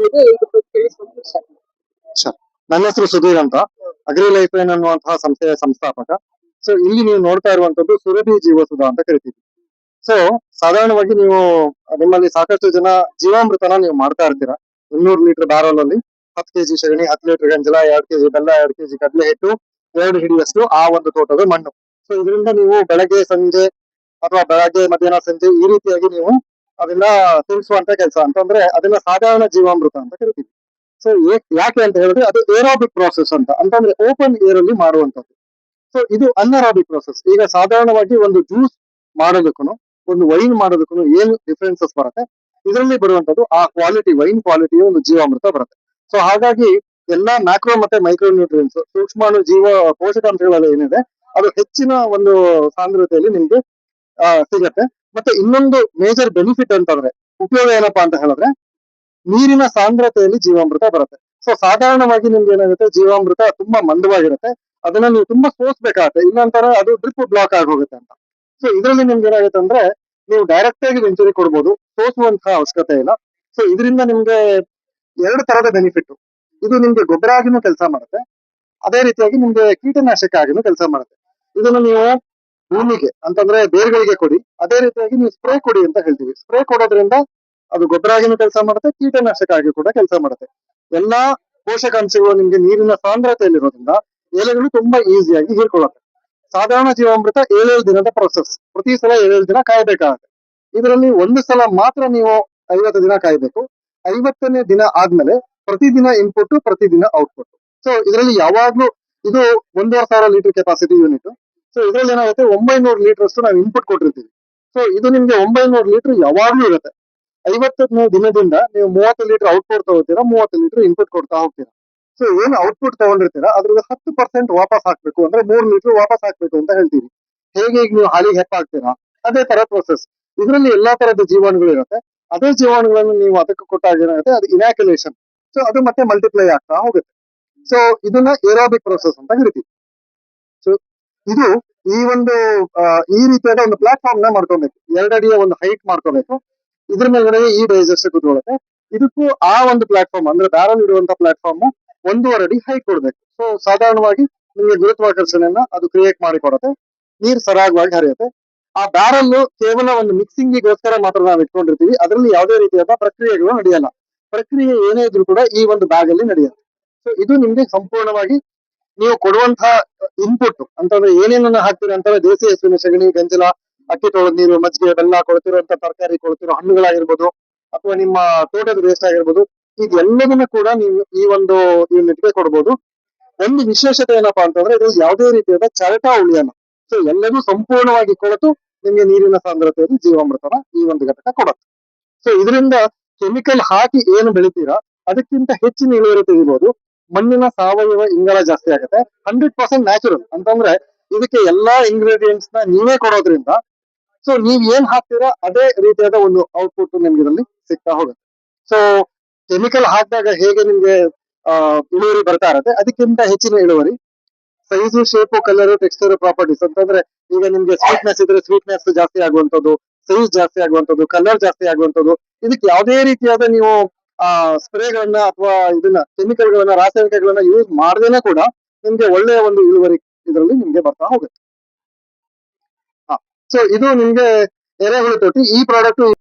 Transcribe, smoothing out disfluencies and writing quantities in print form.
ಬಗ್ಗೆ ಇದ್ರ ಬಗ್ಗೆ ತಿಳಿಸ್ಕೊಂಡು start ಮಾಡಿ. Sure. ನನ್ನ ಹೆಸರು ಸುಧೀರ್ ಅಂತ, ಅಗ್ರಿ ಲೈಫ್ ಲೈನ್ ಅನ್ನುವಂತಹ ಸಂಸ್ಥೆಯ ಸಂಸ್ಥಾಪಕ. ಸೊ ಇಲ್ಲಿ ನೀವು ನೋಡ್ತಾ ಇರುವಂತದ್ದು ಸುರಭಿ ಜೀವಸುಧಾ ಅಂತ ಕರಿತೀವಿ. ಸೊ ಸಾಧಾರಣವಾಗಿ ನೀವು ನಿಮ್ಮಲ್ಲಿ ಸಾಕಷ್ಟು ಜನ ಜೀವಾಮೃತನ ನೀವು ಮಾಡ್ತಾ ಇರ್ತೀರಾ. 200 ಲೀಟರ್ ಬ್ಯಾರಲ್ ಅಲ್ಲಿ 10 ಕೆಜಿ ಸಗಣಿ, 10 ಲೀಟರ್ ಗಂಜಲ, 2 ಕೆಜಿ ಬೆಲ್ಲ, 2 ಕೆಜಿ ಕಡಲೆ ಹಿಟ್ಟು, 2 ಹಿಡಿಯಷ್ಟು ಆ ಒಂದು ತೋಟದ ಮಣ್ಣು. ಸೊ ಇದರಿಂದ ನೀವು ಬೆಳಗ್ಗೆ ಸಂಜೆ ಅಥವಾ ಬೆಳಗ್ಗೆ ಮಧ್ಯಾಹ್ನ ಸಂಜೆ ಈ ರೀತಿಯಾಗಿ ನೀವು ಅದನ್ನ ತಿಳಿಸುವಂತ ಕೆಲಸ ಅಂತಂದ್ರೆ ಅದನ್ನ ಸಾಧಾರಣ ಜೀವಾಮೃತ ಅಂತ ಕರಿತೀವಿ. ಸೊ ಯಾಕೆ ಅಂತ ಹೇಳಿದ್ರೆ ಅದು ಏರೋಬಿಕ್ ಪ್ರಾಸೆಸ್ ಅಂತ, ಅಂತಂದ್ರೆ ಓಪನ್ ಏರ್ ಅಲ್ಲಿ ಮಾಡುವಂತದ್ದು. ಸೊ ಇದು ಅನ್ಅರಾಬಿಕ್ ಪ್ರಾಸೆಸ್. ಈಗ ಸಾಧಾರಣವಾಗಿ ಒಂದು ಜ್ಯೂಸ್ ಮಾಡೋದಕ್ಕೂ ಒಂದು ವೈನ್ ಮಾಡೋದಕ್ಕೂ ಏನು ಡಿಫ್ರೆನ್ಸಸ್ ಬರುತ್ತೆ, ಇದರಲ್ಲಿ ಬರುವಂತದ್ದು ಆ ಕ್ವಾಲಿಟಿ, ವೈನ್ ಕ್ವಾಲಿಟಿಯ ಒಂದು ಜೀವಾಮೃತ ಬರುತ್ತೆ. ಸೊ ಹಾಗಾಗಿ ಎಲ್ಲಾ ಮ್ಯಾಕ್ರೋ ಮತ್ತೆ ಮೈಕ್ರೋ ನ್ಯೂಟ್ರಿಯನ್ಸ್, ಸೂಕ್ಷ್ಮಾಣು ಜೀವ ಪೋಷಕಾಂಶಗಳೆಲ್ಲ ಏನಿದೆ ಅದು ಹೆಚ್ಚಿನ ಒಂದು ಸಾಂದ್ರತೆಯಲ್ಲಿ ನಿಮ್ಗೆ ಸಿಗತ್ತೆ. ಮತ್ತೆ ಇನ್ನೊಂದು ಮೇಜರ್ ಬೆನಿಫಿಟ್ ಅಂತಂದ್ರೆ, ಉಪಯೋಗ ಏನಪ್ಪಾ ಅಂತ ಹೇಳಿದ್ರೆ, ನೀರಿನ ಸಾಂದ್ರತೆಯಲ್ಲಿ ಜೀವಾಮೃತ ಬರುತ್ತೆ. ಸೊ ಸಾಧಾರಣವಾಗಿ ನಿಮ್ಗೆ ಏನಾಗುತ್ತೆ, ಜೀವಾಮೃತ ತುಂಬಾ ಮಂದವಾಗಿರುತ್ತೆ, ಅದನ್ನ ನೀವು ತುಂಬಾ ಸೋಸ್ಬೇಕಾಗತ್ತೆ, ಇಲ್ಲಾಂತರ ಅದು ಡ್ರಿಪ್ ಬ್ಲಾಕ್ ಆಗಿ ಹೋಗುತ್ತೆ ಅಂತ. ಸೊ ಇದರಲ್ಲಿ ನಿಮ್ಗೆ ಏನಾಗುತ್ತೆ ಅಂದ್ರೆ, ನೀವು ಡೈರೆಕ್ಟ್ ಆಗಿ ವೆಂಚುರಿ ಕೊಡ್ಬೋದು, ಸೋಸುವಂತಹ ಅವಶ್ಯಕತೆ ಇಲ್ಲ. ಸೊ ಇದರಿಂದ ನಿಮ್ಗೆ 2 ತರದ ಬೆನಿಫಿಟ್. ಇದು ನಿಮ್ಗೆ ಗೊಬ್ಬರ ಆಗಿನೂ ಕೆಲಸ ಮಾಡುತ್ತೆ, ಅದೇ ರೀತಿಯಾಗಿ ನಿಮ್ಗೆ ಕೀಟನಾಶಕ ಆಗಿನೂ ಕೆಲಸ ಮಾಡುತ್ತೆ. ಇದನ್ನ ನೀವು ಭೂಮಿಗೆ ಅಂತಂದ್ರೆ ಬೇರ್ಗಳಿಗೆ ಕೊಡಿ, ಅದೇ ರೀತಿಯಾಗಿ ನೀವು ಸ್ಪ್ರೇ ಕೊಡಿ ಅಂತ ಹೇಳ್ತೀವಿ. ಸ್ಪ್ರೇ ಕೊಡೋದ್ರಿಂದ ಅದು ಗೊಬ್ಬರ ಆಗಿನೂ ಕೆಲಸ ಮಾಡುತ್ತೆ, ಕೀಟನಾಶಕ ಆಗಿ ಕೂಡ ಕೆಲಸ ಮಾಡುತ್ತೆ. ಎಲ್ಲಾ ಪೋಷಕಾಂಶಗಳು ನಿಮ್ಗೆ ನೀರಿನ ಸಾಂದ್ರತೆಯಲ್ಲಿರೋದ್ರಿಂದ ಎಲೆಗಳು ತುಂಬಾ ಈಸಿಯಾಗಿ ಹೀರ್ಕೊಳ್ಳುತ್ತೆ. ಸಾಧಾರಣ ಜೀವಾಮೃತ 7 ದಿನದ ಪ್ರೊಸೆಸ್, ಪ್ರತಿ ಸಲ 7 ದಿನ ಕಾಯ್ಬೇಕಾಗುತ್ತೆ. ಇದರಲ್ಲಿ ಒಂದು ಸಲ ಮಾತ್ರ ನೀವು 50 ದಿನ ಕಾಯ್ಬೇಕು. 50ನೇ ದಿನ ಆದ್ಮೇಲೆ ಪ್ರತಿದಿನ ಇನ್ಪುಟ್, ಪ್ರತಿದಿನ ಔಟ್ಪುಟ್. ಸೊ ಇದರಲ್ಲಿ ಯಾವಾಗ್ಲೂ ಇದು 1,500 ಲೀಟರ್ ಕೆಪಾಸಿಟಿ ಯೂನಿಟ್. ಸೊ ಇದ್ರಲ್ಲಿ ಏನಾಗುತ್ತೆ, 900 ಲೀಟರ್ ಅಷ್ಟು ನಾವು ಇನ್ಪುಟ್ ಕೊಟ್ಟಿರ್ತೀವಿ. ಸೊ ಇದು ನಿಮ್ಗೆ 900 ಲೀಟರ್ ಯಾವಾಗ್ಲೂ ಇರುತ್ತೆ. 50ನೇ ದಿನದಿಂದ ನೀವು 30 ಲೀಟರ್ ಔಟ್ಪುಟ್ ತಗೋತೀರಾ, 30 ಲೀಟರ್ ಇನ್ಪುಟ್ ಕೊಡ್ತಾ ಹೋಗ್ತೀರಾ. ಸೊ ಏನು ಔಟ್ಪುಟ್ ತಗೊಂಡಿರ್ತೀರಾ ಅದ್ರಲ್ಲಿ 10% ವಾಪಸ್ ಹಾಕ್ಬೇಕು, ಅಂದ್ರೆ 3 ಲೀಟರ್ ವಾಪಸ್ ಹಾಕ್ಬೇಕು ಅಂತ ಹೇಳ್ತೀವಿ. ಹೇಗೆ ಈಗ ನೀವು ಹಾಲಿಗೆ ಹೆಪ್ಪ ಹಾಕ್ತೀರಾ, ಅದೇ ತರ ಪ್ರೊಸೆಸ್. ಇದರಲ್ಲಿ ಎಲ್ಲಾ ತರದ ಜೀವಾಣುಗಳು ಇರುತ್ತೆ. ಅದೇ ಜೀವಾಣುಗಳನ್ನು ನೀವು ಅದಕ್ಕೆ ಕೊಟ್ಟಾಗ ಏನಾಗುತ್ತೆ, ಅದು ಇನಾಕ್ಯುಲೇಷನ್. ಸೊ ಅದು ಮತ್ತೆ ಮಲ್ಟಿಪ್ಲೈ ಆಗ್ತಾ ಹೋಗುತ್ತೆ. ಸೊ ಇದನ್ನ ಏರೋಬಿಕ್ ಪ್ರೊಸೆಸ್ ಅಂತ ಕರಿತೀವಿ. ಸೊ ಇದು ಈ ಒಂದು ಈ ರೀತಿಯಾದ ಒಂದು ಪ್ಲಾಟ್ಫಾರ್ಮ್ ನ ಮಾಡ್ಕೊಬೇಕು. 2 ಅಡಿಯ ಒಂದು ಹೈಟ್ ಮಾಡ್ಕೋಬೇಕು. ಇದ್ರ ಮೇಲ್ಗಡೆ ಈ ಡೈಜೆಸ್ಟ್ ಕೂತ್ಕೊಳ್ಳುತ್ತೆ. ಇದಕ್ಕೂ ಆ ಒಂದು ಪ್ಲಾಟ್ಫಾರ್ಮ್ ಅಂದ್ರೆ ಬ್ಯಾರಲ್ ಇಡುವಂತ ಪ್ಲಾಟ್ಫಾರ್ಮ್ 1.5 ಅಡಿ ಹೈಟ್ ಕೊಡ್ಬೇಕು. ಸೊ ಸಾಧಾರಣವಾಗಿ ನಿಮಗೆ ಗುರುತ್ವಾಕರ್ಷಣೆಯನ್ನ ಅದು ಕ್ರಿಯೇಟ್ ಮಾಡಿ ಕೊಡುತ್ತೆ, ನೀರು ಸರಾಗವಾಗಿ ಹರಿಯುತ್ತೆ. ಆ ಬ್ಯಾರಲ್ ಕೇವಲ ಒಂದು ಮಿಕ್ಸಿಂಗಿಗೋಸ್ಕರ ಮಾತ್ರ ನಾವು ಇಟ್ಕೊಂಡಿರ್ತೀವಿ, ಅದರಲ್ಲಿ ಯಾವುದೇ ರೀತಿಯಾದ ಪ್ರಕ್ರಿಯೆಗಳು ನಡೆಯಲ್ಲ. ಪ್ರಕ್ರಿಯೆ ಏನೇ ಇದ್ರೂ ಕೂಡ ಈ ಒಂದು ಬ್ಯಾಗ್ ಅಲ್ಲಿ ನಡೆಯುತ್ತೆ. ಸೊ ಇದು ನಿಮ್ಗೆ ಸಂಪೂರ್ಣವಾಗಿ ನೀವು ಕೊಡುವಂತಹ ಇನ್ಪುಟ್ ಅಂತಂದ್ರೆ ಏನೇನನ್ನ ಹಾಕ್ತೀರಿ ಅಂತಂದ್ರೆ, ದೇಸಿ ಹಸುವಿನ ಸಗಣಿ, ಗಂಜಲ, ಅಕ್ಕಿ ತೊಳೆದ ನೀರು, ಮಜ್ಜಿಗೆ, ಬೆಲ್ಲ, ಕೊಡ್ತಿರುವಂತ ತರಕಾರಿ, ಕೊಡ್ತಿರೋ ಹಣ್ಣುಗಳಾಗಿರ್ಬೋದು, ಅಥವಾ ನಿಮ್ಮ ತೋಟದ ವೇಸ್ಟ್ ಆಗಿರ್ಬೋದು, ಇದೆಲ್ಲದನ್ನ ಕೂಡ ನೀವು ಈ ಒಂದು ಯೂನಿಟ್ಗೆ ಕೊಡ್ಬೋದು. ಒಂದು ವಿಶೇಷತೆ ಏನಪ್ಪಾ ಅಂತಂದ್ರೆ, ಇದು ಯಾವುದೇ ರೀತಿಯಾದ ಚರಟ ಉಳಿಯಲ್ಲ. ಸೊ ಎಲ್ಲದೂ ಸಂಪೂರ್ಣವಾಗಿ ಕೊಳೆತು ನಿಮ್ಗೆ ನೀರಿನ ಸಾಂದ್ರತೆಯಲ್ಲಿ ಜೀವಾಮೃತನ ಈ ಒಂದು ಘಟಕ ಕೊಡುತ್ತೆ. ಸೊ ಇದರಿಂದ ಕೆಮಿಕಲ್ ಹಾಕಿ ಏನು ಬೆಳಿತೀರಾ ಅದಕ್ಕಿಂತ ಹೆಚ್ಚಿನ ಇಳುವರಿ ತೆಗಿಬಹುದು. ಮಣ್ಣಿನ ಸಾವಯವ ಇಂಗಾಲ ಜಾಸ್ತಿ ಆಗುತ್ತೆ. 100% ನ್ಯಾಚುರಲ್ ಅಂತಂದ್ರೆ ಇದಕ್ಕೆ ಎಲ್ಲಾ ಇಂಗ್ರೀಡಿಯೆಂಟ್ಸ್ ನ ನೀವೇ ಕೊಡೋದ್ರಿಂದ, ಸೊ ನೀವ್ ಏನ್ ಹಾಕ್ತೀರಾ ಅದೇ ರೀತಿಯಾದ ಒಂದು ಔಟ್ಪುಟ್ ನಿಮ್ಗೆ ಇದರಲ್ಲಿ ಸಿಗ್ತಾ ಹೋಗುತ್ತೆ. ಸೊ ಕೆಮಿಕಲ್ ಹಾಕಿದಾಗ ಹೇಗೆ ನಿಮ್ಗೆ ಇಳುವರಿ ಬರ್ತಾ ಇರುತ್ತೆ, ಅದಕ್ಕಿಂತ ಹೆಚ್ಚಿನ ಇಳುವರಿ. Size, shape, colour, texture, properties ಅಂತಂದ್ರೆ ಈಗ ನಿಮ್ಗೆ ಸ್ವೀಟ್ನೆಸ್ ಇದ್ರೆ ಸ್ವೀಟ್ನೆಸ್ ಜಾಸ್ತಿ ಆಗುವಂತದ್ದು, ಸೈಜ್ ಜಾಸ್ತಿ ಆಗುವಂತದ್ದು, ಕಲರ್ ಜಾಸ್ತಿ ಆಗುವಂತದ್ದು. ಇದಕ್ಕೆ ಯಾವುದೇ ರೀತಿಯಾದ ನೀವು ಸ್ಪ್ರೇಗಳನ್ನ ಅಥವಾ ಇದನ್ನ ಕೆಮಿಕಲ್ಗಳನ್ನ, ರಾಸಾಯನಿಕಗಳನ್ನ ಯೂಸ್ ಮಾಡದೇನೆ ಕೂಡ ನಿಮ್ಗೆ ಒಳ್ಳೆಯ ಒಂದು ಇಳುವರಿ ಇದರಲ್ಲಿ ನಿಮ್ಗೆ ಬರ್ತಾ ಹೋಗುತ್ತೆ. ಸೊ ಇದು ನಿಮ್ಗೆ ಎರೆಹುಳು ತೊಟ್ಟಿ. ಈ ಪ್ರಾಡಕ್ಟ್